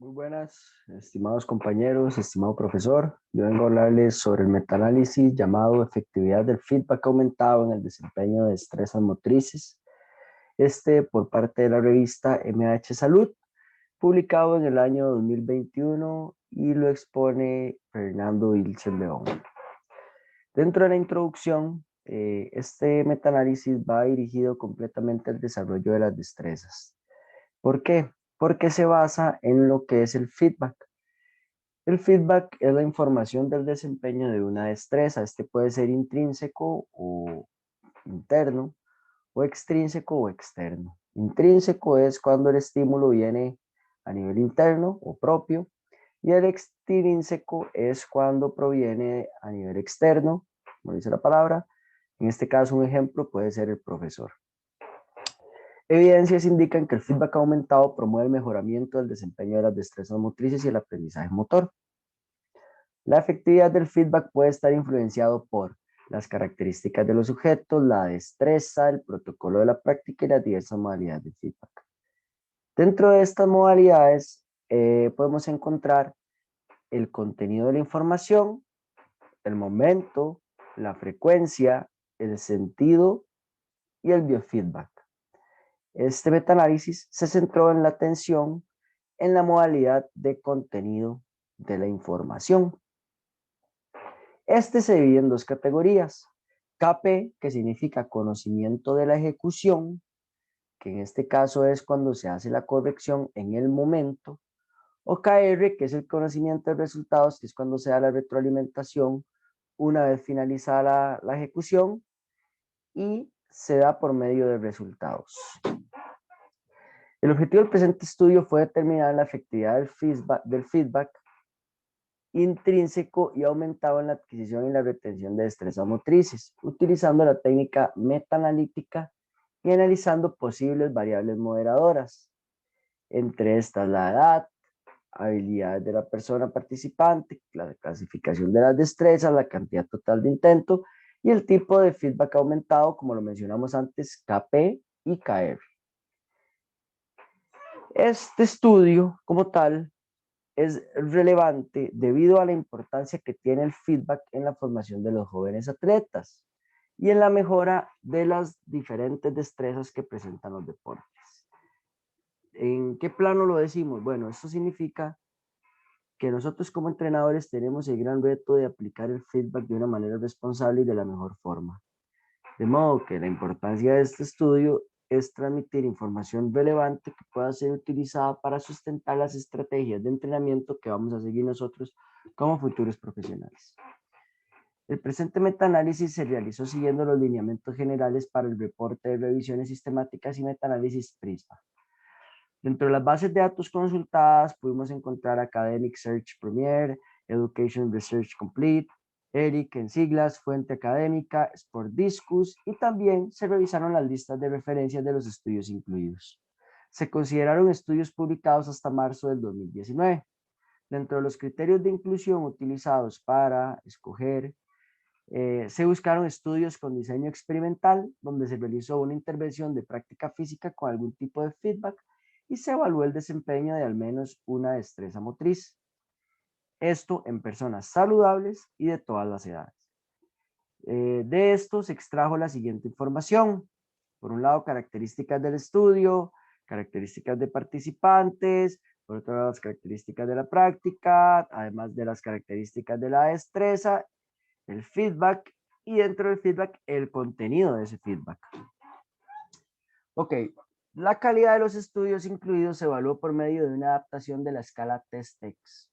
Muy buenas, estimados compañeros, estimado profesor. Yo vengo a hablarles sobre el metaanálisis llamado efectividad del feedback aumentado en el desempeño de destrezas motrices. Por parte de la revista MH Salud, publicado en el año 2021 y lo expone Fernando Ilse León. Dentro de la introducción, este metaanálisis va dirigido completamente al desarrollo de las destrezas. ¿Por qué? Porque se basa en lo que es el feedback. El feedback es la información del desempeño de una destreza. Este puede ser intrínseco o interno, o extrínseco o externo. Intrínseco es cuando el estímulo viene a nivel interno o propio, y el extrínseco es cuando proviene a nivel externo, como dice la palabra. En este caso, un ejemplo puede ser el profesor. Evidencias indican que el feedback aumentado promueve el mejoramiento del desempeño de las destrezas motrices y el aprendizaje motor. La efectividad del feedback puede estar influenciado por las características de los sujetos, la destreza, el protocolo de la práctica y las diversas modalidades de feedback. Dentro de estas modalidades podemos encontrar el contenido de la información, el momento, la frecuencia, el sentido y el biofeedback. Este metaanálisis se centró en la atención en la modalidad de contenido de la información. Este se divide en dos categorías: KP, que significa conocimiento de la ejecución, que en este caso es cuando se hace la corrección en el momento, o KR, que es el conocimiento de resultados, que es cuando se da la retroalimentación una vez finalizada la ejecución y se da por medio de resultados. El objetivo del presente estudio fue determinar la efectividad del feedback intrínseco y aumentado en la adquisición y la retención de destrezas motrices, utilizando la técnica metaanalítica y analizando posibles variables moderadoras, entre estas la edad, habilidades de la persona participante, la clasificación de las destrezas, la cantidad total de intento y el tipo de feedback aumentado, como lo mencionamos antes, KP y KR. Este estudio, como tal, es relevante debido a la importancia que tiene el feedback en la formación de los jóvenes atletas y en la mejora de las diferentes destrezas que presentan los deportes. ¿En qué plano lo decimos? Bueno, esto significa que nosotros como entrenadores tenemos el gran reto de aplicar el feedback de una manera responsable y de la mejor forma. De modo que la importancia de este estudio es transmitir información relevante que pueda ser utilizada para sustentar las estrategias de entrenamiento que vamos a seguir nosotros como futuros profesionales. El presente metaanálisis se realizó siguiendo los lineamientos generales para el reporte de revisiones sistemáticas y metaanálisis PRISPA. Dentro de las bases de datos consultadas pudimos encontrar Academic Search Premier, Education Research Complete, ERIC en siglas, Fuente Académica, Sport Discus, y también se revisaron las listas de referencias de los estudios incluidos. Se consideraron estudios publicados hasta marzo del 2019. Dentro de los criterios de inclusión utilizados para escoger, se buscaron estudios con diseño experimental, donde se realizó una intervención de práctica física con algún tipo de feedback y se evaluó el desempeño de al menos una destreza motriz. Esto en personas saludables y de todas las edades. De esto se extrajo la siguiente información. Por un lado, características del estudio, características de participantes, por otro lado, las características de la práctica, además de las características de la destreza, el feedback y dentro del feedback, el contenido de ese feedback. Ok, la calidad de los estudios incluidos se evaluó por medio de una adaptación de la escala TestX.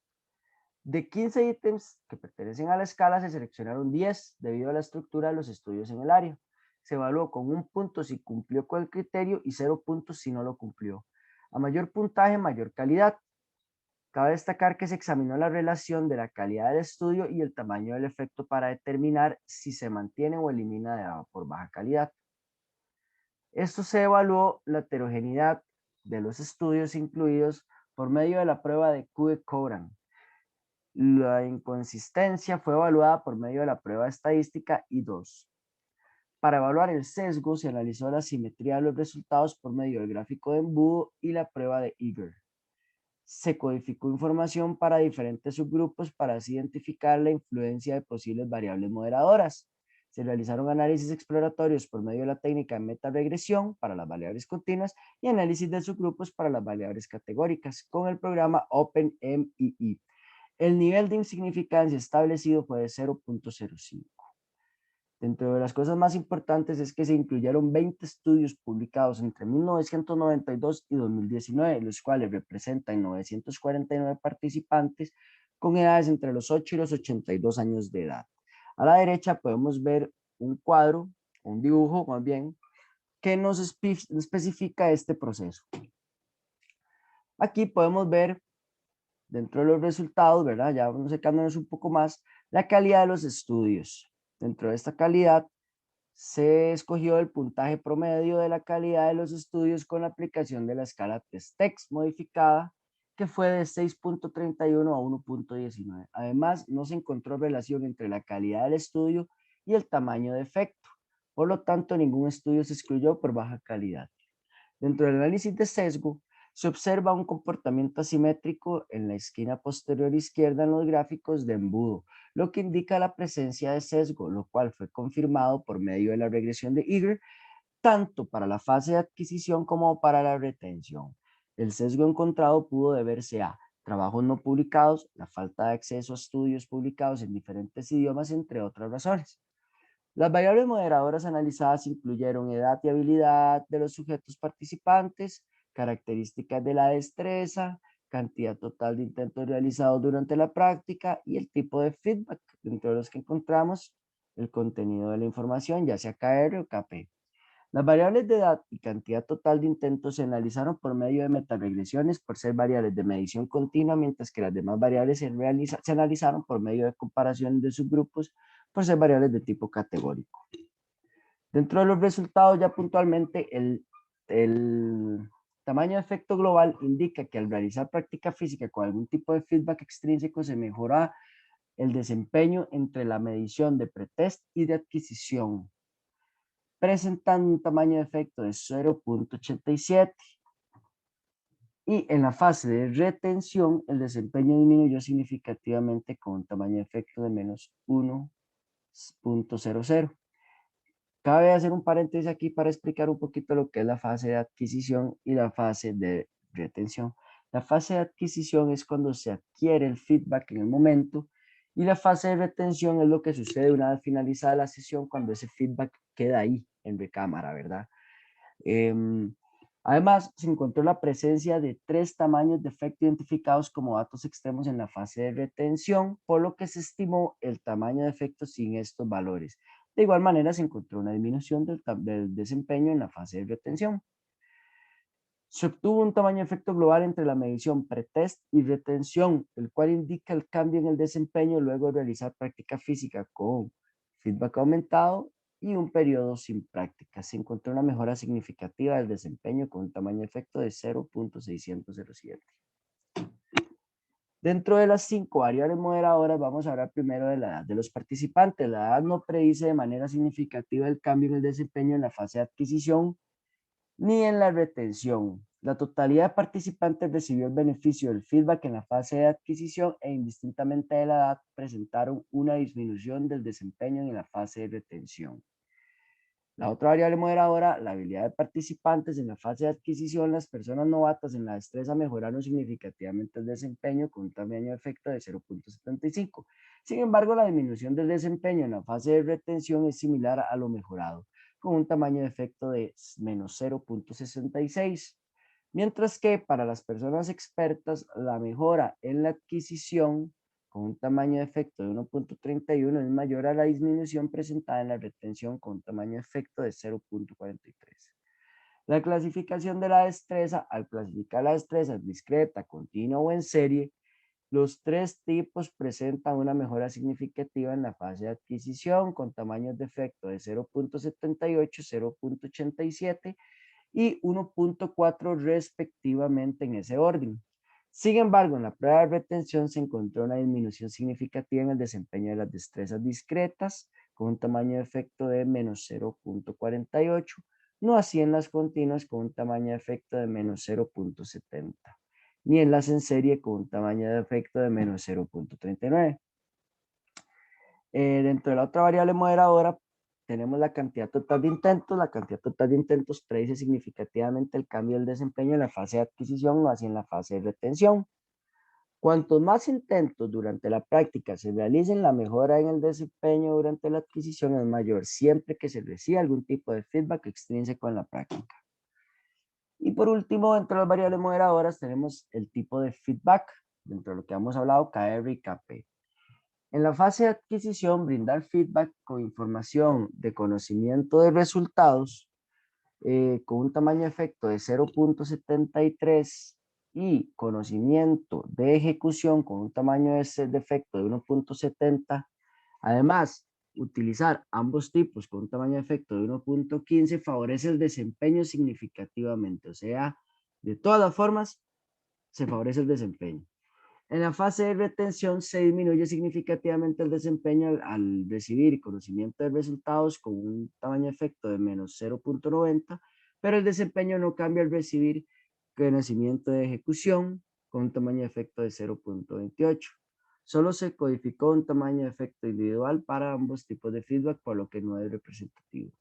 De 15 ítems que pertenecen a la escala, se seleccionaron 10 debido a la estructura de los estudios en el área. Se evaluó con 1 punto si cumplió con el criterio y 0 puntos si no lo cumplió. A mayor puntaje, mayor calidad. Cabe destacar que se examinó la relación de la calidad del estudio y el tamaño del efecto para determinar si se mantiene o elimina por baja calidad. Esto se evaluó la heterogeneidad de los estudios incluidos por medio de la prueba de Coe-Coran. La inconsistencia fue evaluada por medio de la prueba estadística I2. Para evaluar el sesgo, se analizó la simetría de los resultados por medio del gráfico de embudo y la prueba de Eager. se codificó información para diferentes subgrupos para así identificar la influencia de posibles variables moderadoras. Se realizaron análisis exploratorios por medio de la técnica de metaregresión para las variables continuas y análisis de subgrupos para las variables categóricas con el programa OpenMII. El nivel de insignificancia establecido fue de 0.05. Dentro de las cosas más importantes es que se incluyeron 20 estudios publicados entre 1992 y 2019, los cuales representan 949 participantes con edades entre los 8 y los 82 años de edad. A la derecha podemos ver un cuadro, un dibujo más bien, que nos especifica este proceso. Aquí podemos ver dentro de los resultados, ¿verdad? Ya vamos secándonos un poco más, la calidad de los estudios. Dentro de esta calidad se escogió el puntaje promedio de la calidad de los estudios con la aplicación de la escala TESTEX modificada, que fue de 6.31 a 1.19. Además, no se encontró relación entre la calidad del estudio y el tamaño de efecto. Por lo tanto, ningún estudio se excluyó por baja calidad. Dentro del análisis de sesgo, se observa un comportamiento asimétrico en la esquina posterior izquierda en los gráficos de embudo, lo que indica la presencia de sesgo, lo cual fue confirmado por medio de la regresión de Eager, tanto para la fase de adquisición como para la retención. El sesgo encontrado pudo deberse a trabajos no publicados, la falta de acceso a estudios publicados en diferentes idiomas, entre otras razones. Las variables moderadoras analizadas incluyeron edad y habilidad de los sujetos participantes, características de la destreza, cantidad total de intentos realizados durante la práctica y el tipo de feedback, dentro de los que encontramos el contenido de la información, ya sea KR o KP. Las variables de edad y cantidad total de intentos se analizaron por medio de metaregresiones por ser variables de medición continua, mientras que las demás variables se analizaron por medio de comparaciones de subgrupos por ser variables de tipo categórico. Dentro de los resultados, ya puntualmente, el tamaño de efecto global indica que al realizar práctica física con algún tipo de feedback extrínseco se mejora el desempeño entre la medición de pretest y de adquisición, presentando un tamaño de efecto de 0.87. Y en la fase de retención, el desempeño disminuyó significativamente con un tamaño de efecto de menos 1.00. Cabe hacer un paréntesis aquí para explicar un poquito lo que es la fase de adquisición y la fase de retención. La fase de adquisición es cuando se adquiere el feedback en el momento y la fase de retención es lo que sucede una vez finalizada la sesión cuando ese feedback queda ahí en recámara, ¿verdad? Además, se encontró la presencia de 3 tamaños de efecto identificados como datos extremos en la fase de retención, por lo que se estimó el tamaño de efecto sin estos valores. De igual manera, se encontró una disminución del desempeño en la fase de retención. Se obtuvo un tamaño de efecto global entre la medición pretest y retención, el cual indica el cambio en el desempeño luego de realizar práctica física con feedback aumentado y un periodo sin práctica. Se encontró una mejora significativa del desempeño con un tamaño de efecto de 0.607. Dentro de las 5 variables moderadoras, vamos a hablar primero de la edad de los participantes. La edad no predice de manera significativa el cambio en el desempeño en la fase de adquisición ni en la retención. La totalidad de participantes recibió el beneficio del feedback en la fase de adquisición e indistintamente de la edad presentaron una disminución del desempeño en la fase de retención. La otra variable moderadora, la habilidad de participantes en la fase de adquisición, las personas novatas en la destreza mejoraron significativamente el desempeño con un tamaño de efecto de 0.75. Sin embargo, la disminución del desempeño en la fase de retención es similar a lo mejorado, con un tamaño de efecto de menos 0.66. Mientras que para las personas expertas, la mejora en la adquisición con un tamaño de efecto de 1.31 es mayor a la disminución presentada en la retención con un tamaño de efecto de 0.43. La clasificación de la destreza, al clasificar la destreza discreta, continua o en serie, los 3 tipos presentan una mejora significativa en la fase de adquisición con tamaños de efecto de 0.78, 0.87 y 1.4 respectivamente en ese orden. Sin embargo, en la prueba de retención se encontró una disminución significativa en el desempeño de las destrezas discretas, con un tamaño de efecto de menos 0.48, no así en las continuas con un tamaño de efecto de menos 0.70. ni enlace en serie con un tamaño de efecto de menos 0.39. Dentro de la otra variable moderadora tenemos la cantidad total de intentos. La cantidad total de intentos predice significativamente el cambio del desempeño en la fase de adquisición o así en la fase de retención. Cuantos más intentos durante la práctica se realicen, la mejora en el desempeño durante la adquisición es mayor, siempre que se reciba algún tipo de feedback extrínseco en la práctica. Y por último, dentro de las variables moderadoras tenemos el tipo de feedback, dentro de lo que hemos hablado, KR y KP. En la fase de adquisición, brindar feedback con información de conocimiento de resultados con un tamaño de efecto de 0.73 y conocimiento de ejecución con un tamaño de efecto de 1.70. Además, utilizar ambos tipos con un tamaño de efecto de 1.15 favorece el desempeño significativamente. O sea, de todas las formas, se favorece el desempeño. En la fase de retención se disminuye significativamente el desempeño al recibir conocimiento de resultados con un tamaño de efecto de menos 0.90, pero el desempeño no cambia al recibir conocimiento de ejecución con un tamaño de efecto de 0.28. Solo se codificó un tamaño de efecto individual para ambos tipos de feedback, por lo que no es representativo.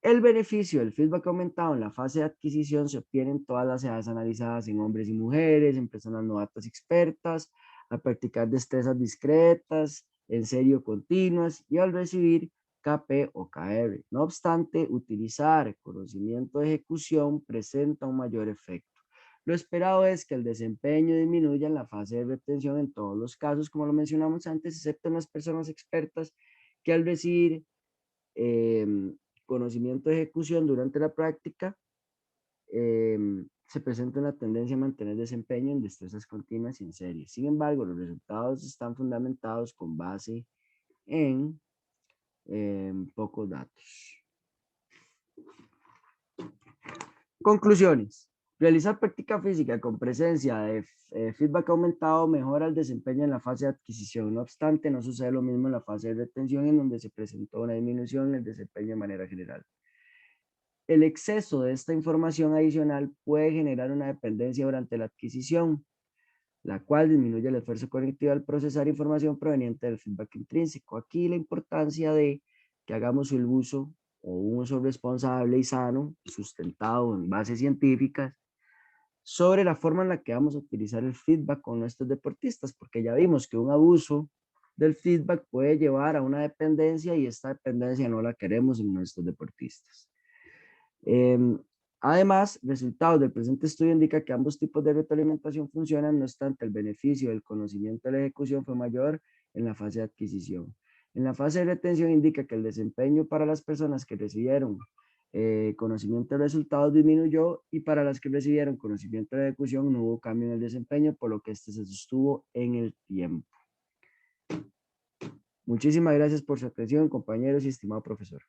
El beneficio del feedback aumentado en la fase de adquisición se obtiene en todas las edades analizadas, en hombres y mujeres, en personas novatas y expertas, al practicar destrezas discretas, en serio continuas y al recibir KP o KR. No obstante, utilizar conocimiento de ejecución presenta un mayor efecto. Lo esperado es que el desempeño disminuya en la fase de retención en todos los casos, como lo mencionamos antes, excepto en las personas expertas que al recibir conocimiento de ejecución durante la práctica, se presenta una tendencia a mantener desempeño en destrezas continuas y en serie. Sin embargo, los resultados están fundamentados con base en pocos datos. Conclusiones. Realizar práctica física con presencia de feedback aumentado mejora el desempeño en la fase de adquisición. No obstante, no sucede lo mismo en la fase de retención, en donde se presentó una disminución en el desempeño de manera general. El exceso de esta información adicional puede generar una dependencia durante la adquisición, la cual disminuye el esfuerzo cognitivo al procesar información proveniente del feedback intrínseco. Aquí la importancia de que hagamos el uso o un uso responsable y sano, sustentado en bases científicas, sobre la forma en la que vamos a utilizar el feedback con nuestros deportistas, porque ya vimos que un abuso del feedback puede llevar a una dependencia y esta dependencia no la queremos en nuestros deportistas. Además, resultados del presente estudio indican que ambos tipos de retroalimentación funcionan, no obstante, el beneficio del conocimiento de la ejecución fue mayor en la fase de adquisición. En la fase de retención indica que el desempeño para las personas que recibieron conocimiento de resultados disminuyó y para las que recibieron conocimiento de ejecución no hubo cambio en el desempeño, por lo que este se sostuvo en el tiempo. Muchísimas gracias por su atención, compañeros y estimado profesor.